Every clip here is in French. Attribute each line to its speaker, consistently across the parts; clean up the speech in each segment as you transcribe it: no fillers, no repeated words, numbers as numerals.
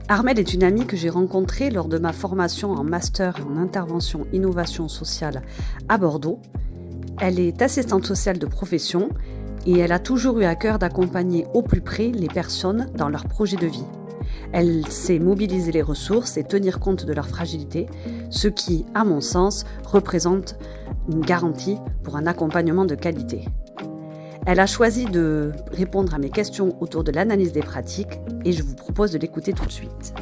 Speaker 1: Armelle est une amie que j'ai rencontrée lors de ma formation en master en intervention innovation sociale à Bordeaux. Elle est assistante sociale de profession et elle a toujours eu à cœur d'accompagner au plus près les personnes dans leur projet de vie. Elle sait mobiliser les ressources et tenir compte de leur fragilité, ce qui, à mon sens, représente une garantie pour un accompagnement de qualité. Elle a choisi de répondre à mes questions autour de l'analyse des pratiques et je vous propose de l'écouter tout de suite.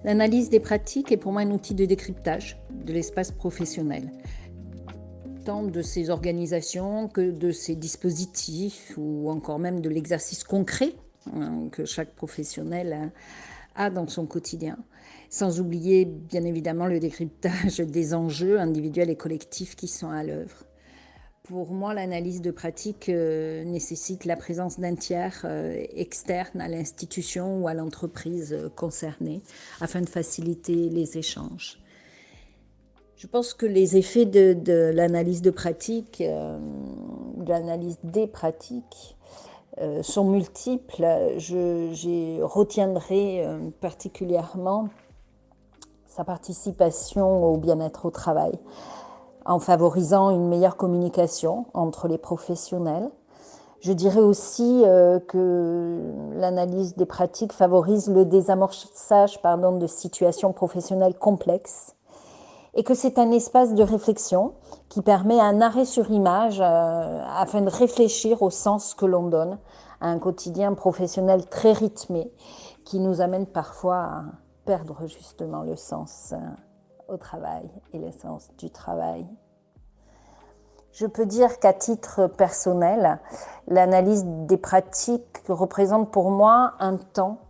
Speaker 2: L'analyse des pratiques est pour moi un outil de décryptage de l'espace professionnel, tant de ces organisations que de ces dispositifs ou encore même de l'exercice concret que chaque professionnel a dans son quotidien, sans oublier bien évidemment le décryptage des enjeux individuels et collectifs qui sont à l'œuvre. Pour moi, l'analyse de pratique nécessite la présence d'un tiers externe à l'institution ou à l'entreprise concernée afin de faciliter les échanges. Je pense que les effets de l'analyse de pratique, de l'analyse des pratiques, sont multiples. Je retiendrai particulièrement sa participation au bien-être au travail, en favorisant une meilleure communication entre les professionnels. Je dirais aussi que l'analyse des pratiques favorise le désamorçage de situations professionnelles complexes et que c'est un espace de réflexion qui permet un arrêt sur image afin de réfléchir au sens que l'on donne à un quotidien professionnel très rythmé qui nous amène parfois à perdre justement le sens au travail et l'essence du travail. Je peux dire qu'à titre personnel, l'analyse des pratiques représente pour moi un temps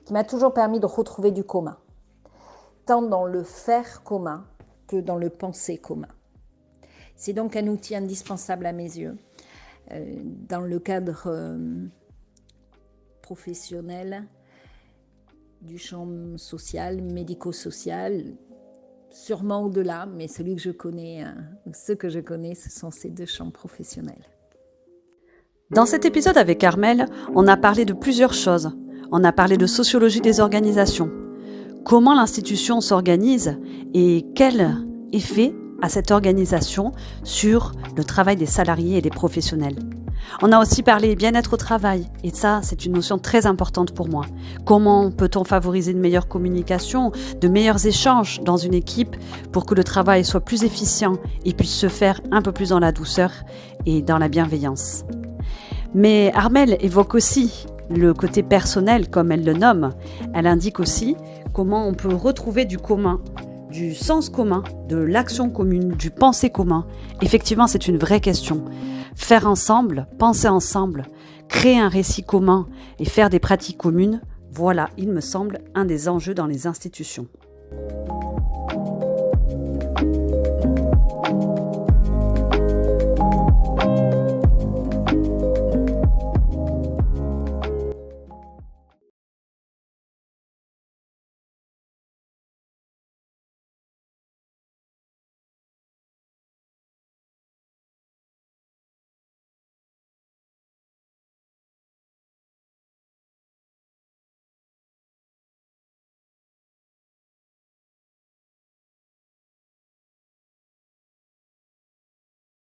Speaker 2: qui m'a toujours permis de retrouver du commun, tant dans le faire commun que dans le penser commun. C'est donc un outil indispensable à mes yeux dans le cadre professionnel du champ social, médico-social, sûrement au-delà, mais celui que je connais, ceux que je connais, ce sont ces deux champs professionnels.
Speaker 1: Dans cet épisode avec Armelle, on a parlé de plusieurs choses. On a parlé de sociologie des organisations, comment l'institution s'organise et quel effet a cette organisation sur le travail des salariés et des professionnels. On a aussi parlé bien-être au travail, et ça, c'est une notion très importante pour moi. Comment peut-on favoriser une meilleure communication, de meilleurs échanges dans une équipe pour que le travail soit plus efficient et puisse se faire un peu plus dans la douceur et dans la bienveillance. Mais Armelle évoque aussi le côté personnel, comme elle le nomme. Elle indique aussi comment on peut retrouver du commun, du sens commun, de l'action commune, du penser commun. Effectivement, c'est une vraie question. Faire ensemble, penser ensemble, créer un récit commun et faire des pratiques communes, voilà, il me semble, un des enjeux dans les institutions.